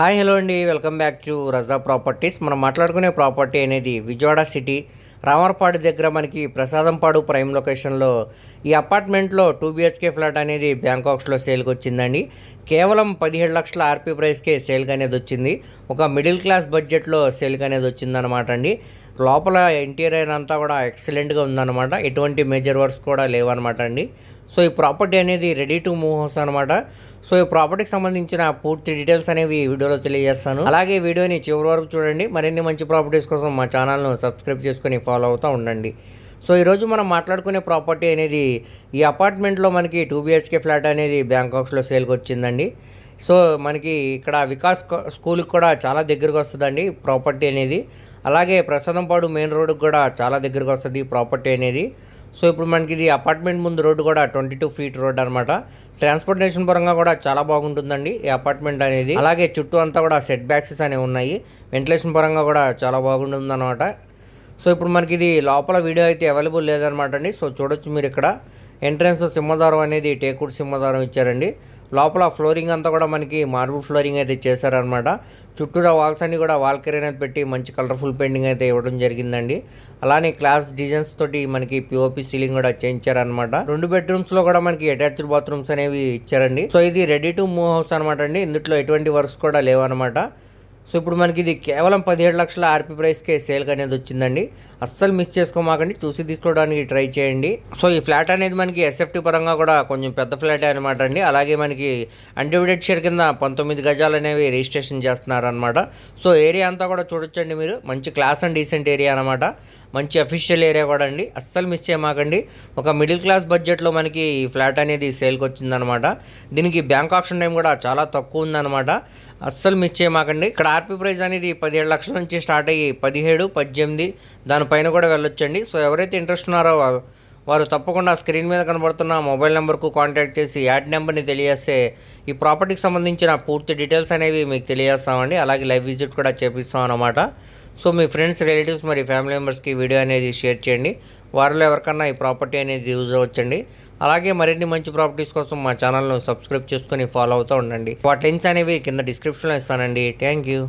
Hi hello అండి, welcome back to Raza properties. మనం మాట్లాడుకునే ప్రాపర్టీ అనేది విజయవాడ సిటీ రామర్పాడు దగ్గర మనకి ప్రసాదంపాడు ప్రైమ్ లొకేషన్లో ఈ అపార్ట్మెంట్లో 2 BHK ఫ్లాట్ అనేది బ్యాంకాక్స్లో సేల్కి వచ్చిందండి. కేవలం 17 లక్షల ఆర్పీ ప్రైస్కే సేల్కి అనేది వచ్చింది. ఒక మిడిల్ క్లాస్ బడ్జెట్లో సేల్కి అనేది వచ్చిందనమాట అండి. లోపల ఇంటీరియర్ అంతా కూడా ఎక్సలెంట్గా ఉందన్నమాట. ఎటువంటి మేజర్ వర్క్స్ కూడా లేవన్నమాట అండి. సో ఈ ప్రాపర్టీ అనేది రెడీ టు మూవ్ హౌస్ అనమాట. సో ఈ ప్రాపర్టీకి సంబంధించిన పూర్తి డీటెయిల్స్ అనేవి ఈ వీడియోలో తెలియజేస్తాను. అలాగే వీడియోని చివరి వరకు చూడండి. మరిన్ని మంచి ప్రాపర్టీస్ కోసం మా ఛానల్ను సబ్స్క్రైబ్ చేసుకొని ఫాలో అవుతూ ఉండండి. సో ఈరోజు మనం మాట్లాడుకునే ప్రాపర్టీ అనేది ఈ అపార్ట్మెంట్లో మనకి 2 BHK ఫ్లాట్ అనేది బ్యాంకాక్స్లో సేల్కి వచ్చిందండి. సో మనకి ఇక్కడ వికాస్ స్కూల్కి కూడా చాలా దగ్గరకు వస్తుందండి ప్రాపర్టీ అనేది. అలాగే ప్రసాదంపాడు మెయిన్ రోడ్డుకి కూడా చాలా దగ్గరకు వస్తుంది ఈ ప్రాపర్టీ అనేది. సో ఇప్పుడు మనకి ఇది అపార్ట్మెంట్ ముందు రోడ్డు కూడా 22 ఫీట్ రోడ్ అనమాట. ట్రాన్స్పోర్టేషన్ పరంగా కూడా చాలా బాగుంటుందండి ఈ అపార్ట్మెంట్ అనేది. అలాగే చుట్టూ అంతా కూడా సెట్ బ్యాక్సెస్ అనేవి ఉన్నాయి. వెంటిలేషన్ పరంగా కూడా చాలా బాగుంటుంది అనమాట. సో ఇప్పుడు మనకి ఇది లోపల వీడియో అయితే అవైలబుల్ లేదనమాట అండి. సో చూడొచ్చు మీరు ఇక్కడ ఎంట్రన్స్ సింహద్వారం అనేది టేకుడ్ సింహద్వారం ఇచ్చారండి. లోపల ఫ్లోరింగ్ అంతా కూడా మనకి మార్బుల్ ఫ్లోరింగ్ అయితే చేశారనమాట. చుట్టూరా వాల్స్ అన్ని కూడా వాల్ కెరీర్ అనేది పెట్టి మంచి కలర్ఫుల్ పెయింటింగ్ అయితే ఇవ్వడం జరిగిందండి. అలానే క్లాస్ డిజైన్స్ తోటి మనకి పిఓపి సీలింగ్ కూడా చేయించారనమాట. 2 బెడ్రూమ్స్ లో కూడా మనకి అటాచ్డ్ బాత్రూమ్స్ అనేవి ఇచ్చారండి. సో ఇది రెడీ టు మూవ్ హౌస్ అనమాట అండి. ఇందులో ఎటువంటి వర్క్స్ కూడా లేవన్నమాట. సో ఇప్పుడు మనకి ఇది కేవలం 17 లక్షల ఆర్పీ ప్రైస్కే సేల్కి అనేది వచ్చిందండి. అస్సలు మిస్ చేసుకోమాకండి, చూసి తీసుకోవడానికి ట్రై చేయండి. సో ఈ ఫ్లాట్ అనేది మనకి ఎస్ఎఫ్టీ పరంగా కూడా కొంచెం పెద్ద ఫ్లాట్ అనమాట అండి. అలాగే మనకి అన్డివైడెడ్ షేర్ కింద 19 గజాలు అనేవి రిజిస్ట్రేషన్ చేస్తున్నారనమాట. సో ఏరియా అంతా కూడా చూడొచ్చండి మీరు, మంచి క్లాస్ అండ్ డీసెంట్ ఏరియా అనమాట. మంచి అఫీషియల్ ఏరియా కూడా అండి. అస్సలు మిస్ చేయమాకండి. ఒక మిడిల్ క్లాస్ బడ్జెట్లో మనకి ఈ ఫ్లాట్ అనేది సేల్కి వచ్చిందనమాట. దీనికి బ్యాంక్ ఆప్షన్ టైం కూడా చాలా తక్కువ ఉందన్నమాట. అస్సలు మిస్ చేయమాకండి. ఇక్కడ ఆర్పీ ప్రైస్ అనేది 17 లక్షల నుంచి స్టార్ట్ అయ్యి 17, 18 దానిపైన కూడా వెళ్ళొచ్చండి. సో ఎవరైతే ఇంట్రెస్ట్ ఉన్నారో వారు తప్పకుండా స్క్రీన్ మీద కనబడుతున్న మొబైల్ నెంబర్కు కాంటాక్ట్ చేసి యాడ్ నెంబర్ని తెలియజేస్తే ఈ ప్రాపర్టీకి సంబంధించిన పూర్తి డీటెయిల్స్ అనేవి మీకు తెలియజేస్తామండి. అలాగే లైవ్ విజిట్ కూడా చేపిస్తాం అన్నమాట. సో మీ ఫ్రెండ్స్, రిలేటివ్స్ మరి ఫ్యామిలీ మెంబర్స్కి వీడియో అనేది షేర్ చేయండి. వారిలో ఎవరికన్నా ఈ ప్రాపర్టీ అనేది యూజ్ అవ్వచ్చండి. అలాగే మరిన్ని మంచి ప్రాపర్టీస్ కోసం మా ఛానల్ను సబ్స్క్రైబ్ చేసుకొని ఫాలో అవుతూ ఉండండి. వాటి లింక్స్ అనేవి కింద డిస్క్రిప్షన్లో ఇస్తానండి. Thank you.